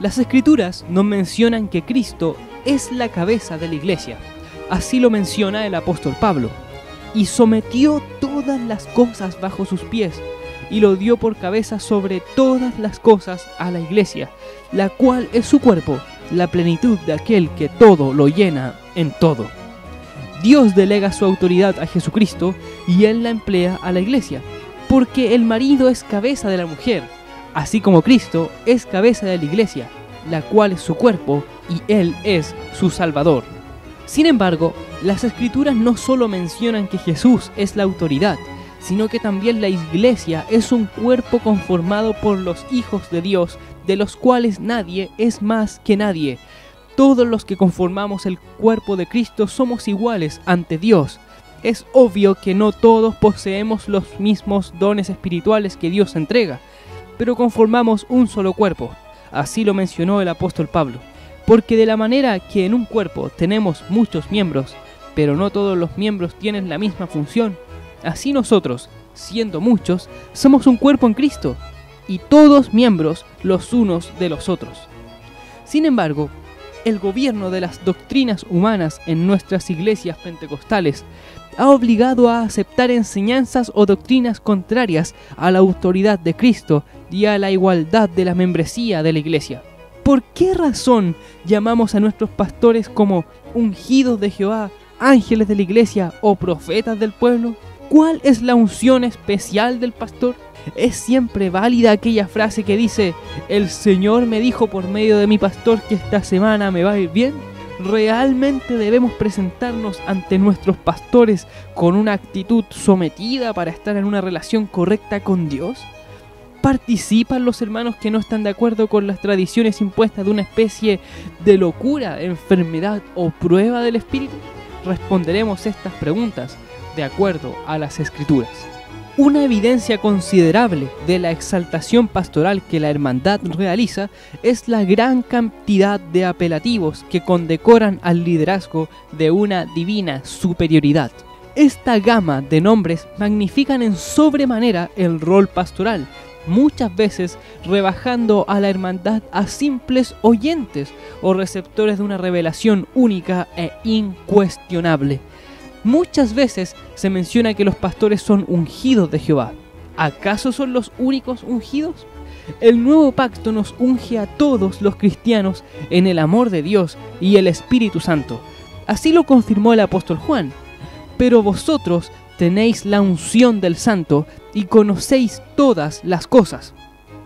Las Escrituras nos mencionan que Cristo es la cabeza de la iglesia. Así lo menciona el apóstol Pablo. Y sometió todas las cosas bajo sus pies, y lo dio por cabeza sobre todas las cosas a la iglesia, la cual es su cuerpo, la plenitud de aquel que todo lo llena en todo. Dios delega su autoridad a Jesucristo y Él la emplea a la iglesia, porque el marido es cabeza de la mujer, así como Cristo es cabeza de la iglesia, la cual es su cuerpo y Él es su Salvador. Sin embargo, las Escrituras no solo mencionan que Jesús es la autoridad, sino que también la iglesia es un cuerpo conformado por los hijos de Dios, de los cuales nadie es más que nadie. Todos los que conformamos el cuerpo de Cristo somos iguales ante Dios. Es obvio que no todos poseemos los mismos dones espirituales que Dios entrega, pero conformamos un solo cuerpo. Así lo mencionó el apóstol Pablo. Porque de la manera que en un cuerpo tenemos muchos miembros, pero no todos los miembros tienen la misma función, así nosotros, siendo muchos, somos un cuerpo en Cristo, y todos miembros los unos de los otros. Sin embargo, el gobierno de las doctrinas humanas en nuestras iglesias pentecostales ha obligado a aceptar enseñanzas o doctrinas contrarias a la autoridad de Cristo y a la igualdad de la membresía de la iglesia. ¿Por qué razón llamamos a nuestros pastores como ungidos de Jehová, ángeles de la iglesia o profetas del pueblo? ¿Cuál es la unción especial del pastor? ¿Es siempre válida aquella frase que dice: el Señor me dijo por medio de mi pastor que esta semana me va a ir bien? ¿Realmente debemos presentarnos ante nuestros pastores con una actitud sometida para estar en una relación correcta con Dios? ¿Participan los hermanos que no están de acuerdo con las tradiciones impuestas de una especie de locura, enfermedad o prueba del Espíritu? Responderemos estas preguntas de acuerdo a las Escrituras. Una evidencia considerable de la exaltación pastoral que la hermandad realiza es la gran cantidad de apelativos que condecoran al liderazgo de una divina superioridad. Esta gama de nombres magnifican en sobremanera el rol pastoral, muchas veces rebajando a la hermandad a simples oyentes o receptores de una revelación única e incuestionable. Muchas veces se menciona que los pastores son ungidos de Jehová. ¿Acaso son los únicos ungidos? El nuevo pacto nos unge a todos los cristianos en el amor de Dios y el Espíritu Santo. Así lo confirmó el apóstol Juan. Pero vosotros tenéis la unción del Santo y conocéis todas las cosas.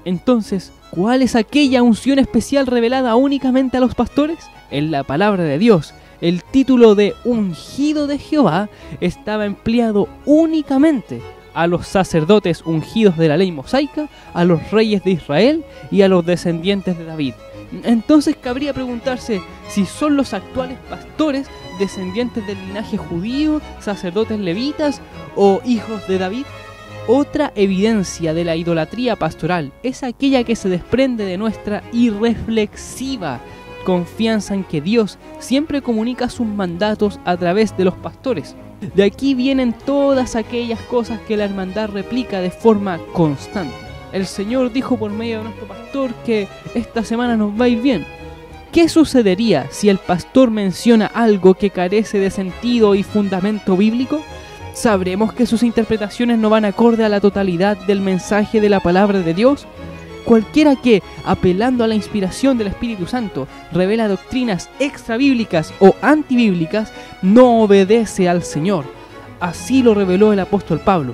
Entonces, ¿cuál es aquella unción especial revelada únicamente a los pastores? En la palabra de Dios, el título de ungido de Jehová estaba empleado únicamente a los sacerdotes ungidos de la ley mosaica, a los reyes de Israel y a los descendientes de David. Entonces cabría preguntarse si son los actuales pastores descendientes del linaje judío, sacerdotes levitas o hijos de David. Otra evidencia de la idolatría pastoral es aquella que se desprende de nuestra irreflexiva confianza en que Dios siempre comunica sus mandatos a través de los pastores. De aquí vienen todas aquellas cosas que la hermandad replica de forma constante. El Señor dijo por medio de nuestro pastor que esta semana nos va a ir bien. ¿Qué sucedería si el pastor menciona algo que carece de sentido y fundamento bíblico? ¿Sabremos que sus interpretaciones no van acorde a la totalidad del mensaje de la palabra de Dios? Cualquiera que, apelando a la inspiración del Espíritu Santo, revela doctrinas extrabíblicas o antibíblicas, no obedece al Señor. Así lo reveló el apóstol Pablo.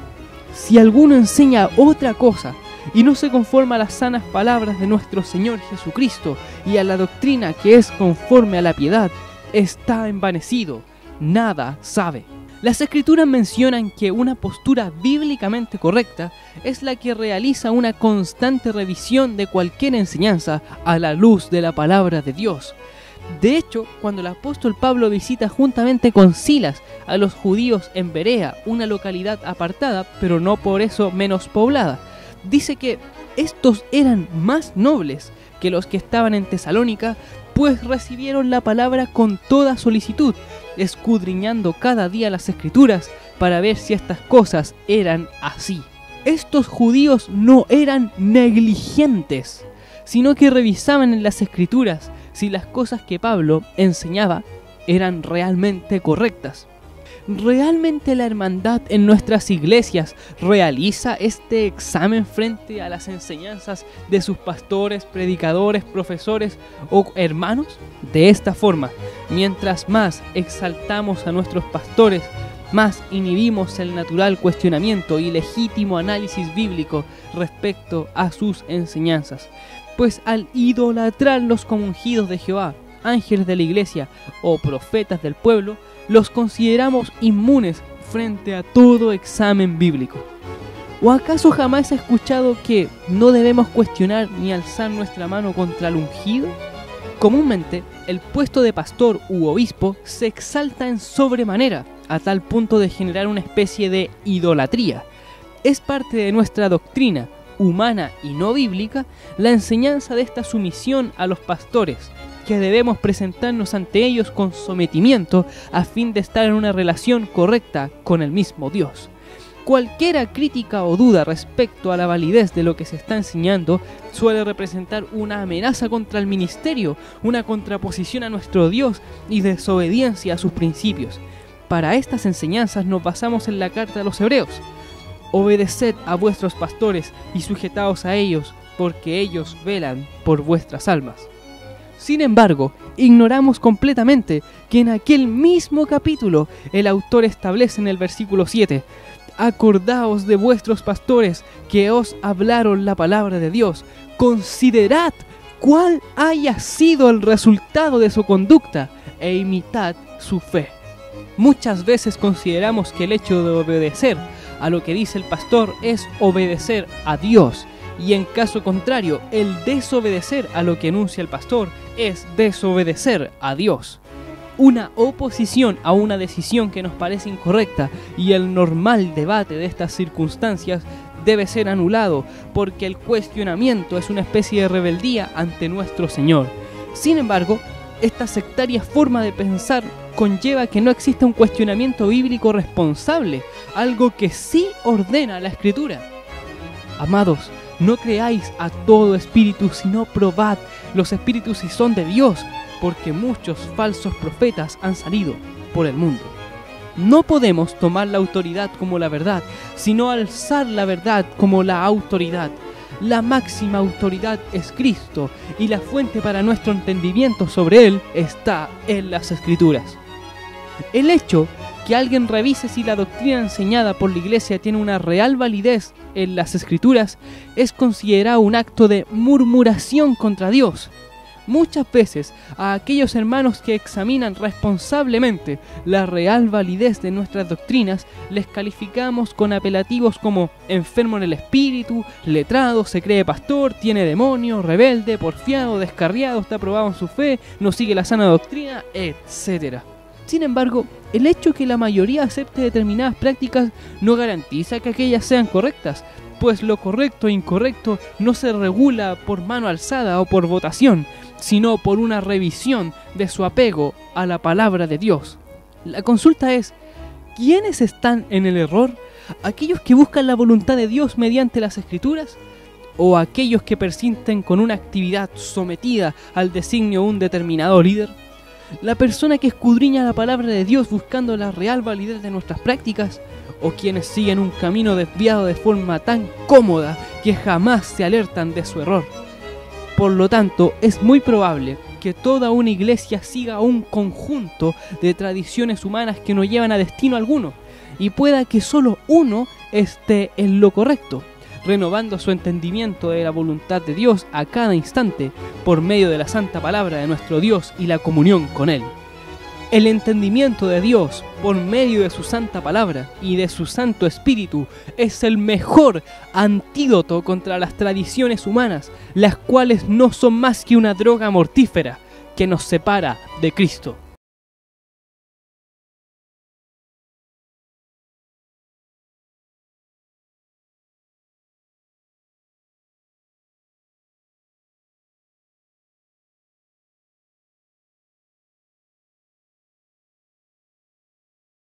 Si alguno enseña otra cosa y no se conforma a las sanas palabras de nuestro Señor Jesucristo y a la doctrina que es conforme a la piedad, está envanecido, nada sabe. Las Escrituras mencionan que una postura bíblicamente correcta es la que realiza una constante revisión de cualquier enseñanza a la luz de la palabra de Dios. De hecho, cuando el apóstol Pablo visita juntamente con Silas a los judíos en Berea, una localidad apartada, pero no por eso menos poblada, dice que estos eran más nobles que los que estaban en Tesalónica, pues recibieron la palabra con toda solicitud, escudriñando cada día las Escrituras para ver si estas cosas eran así. Estos judíos no eran negligentes, sino que revisaban en las Escrituras si las cosas que Pablo enseñaba eran realmente correctas. ¿Realmente la hermandad en nuestras iglesias realiza este examen frente a las enseñanzas de sus pastores, predicadores, profesores o hermanos? De esta forma, mientras más exaltamos a nuestros pastores, más inhibimos el natural cuestionamiento y legítimo análisis bíblico respecto a sus enseñanzas. Pues al idolatrarlos como ungidos de Jehová, ángeles de la iglesia o profetas del pueblo, los consideramos inmunes frente a todo examen bíblico. ¿O acaso jamás has escuchado que no debemos cuestionar ni alzar nuestra mano contra el ungido? Comúnmente, el puesto de pastor u obispo se exalta en sobremanera, a tal punto de generar una especie de idolatría. Es parte de nuestra doctrina, humana y no bíblica, la enseñanza de esta sumisión a los pastores, que debemos presentarnos ante ellos con sometimiento a fin de estar en una relación correcta con el mismo Dios. Cualquiera crítica o duda respecto a la validez de lo que se está enseñando suele representar una amenaza contra el ministerio, una contraposición a nuestro Dios y desobediencia a sus principios. Para estas enseñanzas nos basamos en la carta a los Hebreos. Obedeced a vuestros pastores y sujetaos a ellos, porque ellos velan por vuestras almas. Sin embargo, ignoramos completamente que en aquel mismo capítulo el autor establece en el versículo 7: acordaos de vuestros pastores que os hablaron la palabra de Dios, considerad cuál haya sido el resultado de su conducta e imitad su fe. Muchas veces consideramos que el hecho de obedecer a lo que dice el pastor es obedecer a Dios, y en caso contrario, el desobedecer a lo que enuncia el pastor es desobedecer a Dios. Una oposición a una decisión que nos parece incorrecta y el normal debate de estas circunstancias debe ser anulado, porque el cuestionamiento es una especie de rebeldía ante nuestro Señor. Sin embargo, esta sectaria forma de pensar conlleva que no exista un cuestionamiento bíblico responsable, algo que sí ordena la Escritura. Amados, no creáis a todo espíritu, sino probad los espíritus si son de Dios, porque muchos falsos profetas han salido por el mundo. No podemos tomar la autoridad como la verdad, sino alzar la verdad como la autoridad. La máxima autoridad es Cristo, y la fuente para nuestro entendimiento sobre Él está en las Escrituras. El hecho que alguien revise si la doctrina enseñada por la Iglesia tiene una real validez en las Escrituras es considerado un acto de murmuración contra Dios. Muchas veces a aquellos hermanos que examinan responsablemente la real validez de nuestras doctrinas les calificamos con apelativos como enfermo en el espíritu, letrado, se cree pastor, tiene demonio, rebelde, porfiado, descarriado, está probado en su fe, no sigue la sana doctrina, etc. Sin embargo, el hecho que la mayoría acepte determinadas prácticas no garantiza que aquellas sean correctas, pues lo correcto e incorrecto no se regula por mano alzada o por votación, sino por una revisión de su apego a la palabra de Dios. La consulta es: ¿quiénes están en el error? ¿Aquellos que buscan la voluntad de Dios mediante las Escrituras? ¿O aquellos que persisten con una actividad sometida al designio de un determinado líder? ¿La persona que escudriña la palabra de Dios buscando la real validez de nuestras prácticas? ¿O quienes siguen un camino desviado de forma tan cómoda que jamás se alertan de su error? Por lo tanto, es muy probable que toda una iglesia siga un conjunto de tradiciones humanas que no llevan a destino alguno, y pueda que solo uno esté en lo correcto, renovando su entendimiento de la voluntad de Dios a cada instante por medio de la santa palabra de nuestro Dios y la comunión con Él. El entendimiento de Dios por medio de su santa palabra y de su Santo Espíritu es el mejor antídoto contra las tradiciones humanas, las cuales no son más que una droga mortífera que nos separa de Cristo.